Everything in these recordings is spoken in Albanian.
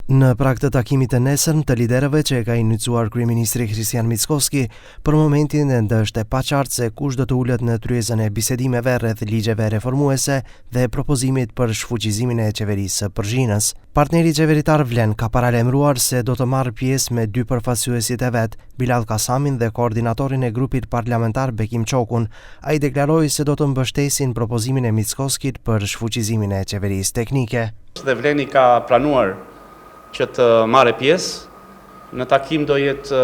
Në prag të takimit të nesërm të liderëve që e ka iniciuar kryeministri Kristian Mickoski, për momentin ende është e paqartë se kush do të ulet në tryezën e bisedimeve rreth ligjeve reformuese dhe propozimit për shfuqizimin e qeverisë së përgjinës. Partneri qeveritar vlen ka paralemruar se do të marrë pjesë me dy përfaqësuesit e vet, Bilal Kasamin dhe koordinatorin e grupit parlamentar Bekim Çokun. Ai deklaroi se do të mbështesin propozimin e Mickoskit për shfuqizimin e qeverisë teknike. Dhe Vleni ka planuar që të marrë pjesë. Në takim do jetë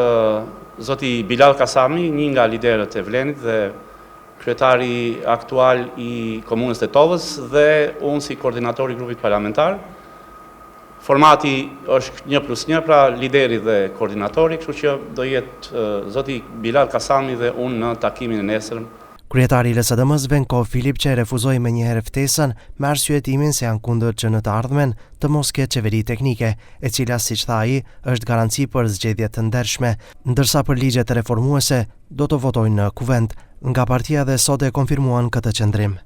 zoti Bilal Kasami, një nga liderët e Vlenit dhe kryetari aktual i komunës Tetovës dhe unë si koordinator i grupit parlamentar. Formati është 1+1, pra lideri dhe koordinatori, kështu që do jetë zoti Bilal Kasami dhe unë në takimin e nesërm. Kryetari i LSDM-s Venko Filip që refuzoi menjëherë ftesën me arsyetimin se janë kundër që në të ardhmen të mos ketë qeveri teknike, e cila siç tha ai është garanci për zgjedhje të ndershme, ndërsa për ligjet reformuese do të votojnë në kuvend. Nga partia dhe sot e konfirmuan këtë qëndrim.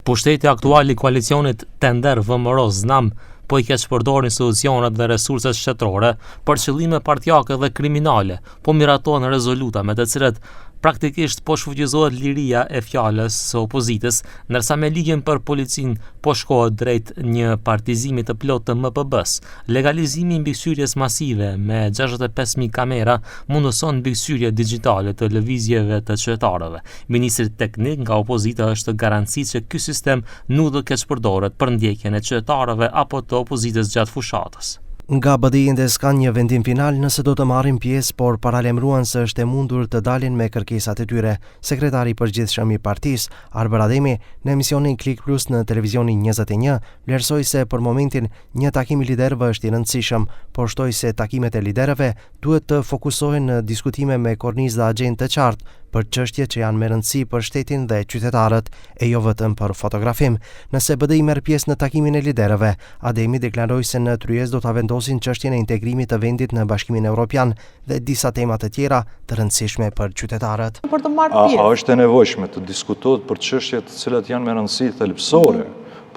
Pushteti aktual i koalicionit Tender VMRO Znam po i keq përdor institucionet dhe resurset shtetërore për qëllime partijake dhe kriminale, po miratohen rezoluta me të cilet praktikisht po shfuqizohet liria e fjalës së opozitës, ndërsa me ligjin për policinë po shkohet drejt një partizimi të plotë të MPB-s. Legalizimi i mbikëqyrjes masive me 65.000 kamera mundëson mbikëqyrje digjitale të lëvizjeve të qytetarëve. Ministri teknik nga opozita është garanci që ky sistem nuk do keq përdoret për ndjekjen e qytetarëve apo të opozitës gjatë fushatës. Nga BDI-ndes kanë një vendim final nëse do të marrin pjesë, por paralemruan se është e mundur të dalin me kërkesat e tyre. Sekretari i përgjithshëm i partisë, Arber Ademi, në emisionin Klik Plus në televizionin 21, vlerësoi se për momentin një takim i liderëve është i rëndësishëm, por shtoi se takimet e liderëve duhet të fokusohen në diskutime me kornizë dhe agjendë të qartë për çështje që janë me rëndësi për shtetin dhe qytetarët, e jo vetëm për fotografim. Nëse BDI merr pjesë në takimin e liderëve, Ademi deklaroi se në tryezë do ta vendosin çështjen e integrimit të vendit në Bashkimin Evropian dhe disa tema të tjera të rëndësishme për qytetarët. A është e nevojshme të diskutohet për çështje të cilat janë me rëndësi thelbësore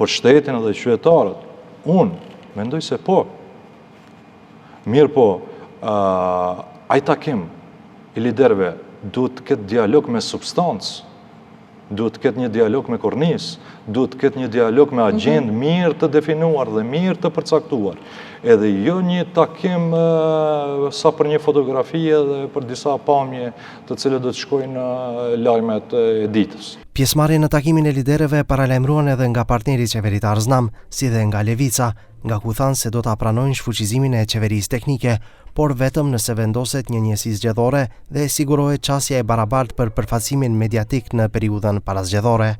për shtetin dhe qytetarët? Unë mendoj se po. Mirë po, ai takim i liderëve duhet të ketë dialog me substancë, duhet të ketë një dialog me kornizë, duhet të ketë një dialog me agjendë mirë të definuar dhe mirë të përcaktuar. Edhe jo një takim sa për një fotografie dhe për disa pamje të cilët do të shkojnë në lajmet e ditës. Pjesëmarrje në takimin e liderëve paralajmëruan edhe nga partneri qeveritar Znam, si dhe nga Levica, nga ku thanë se do ta pranojnë shfuqizimin e qeverisë teknike, por vetëm nëse vendoset një njësi zgjedhore dhe sigurohet qasja e barabartë për përfaqësimin mediatik në periudhën parazgjedhore.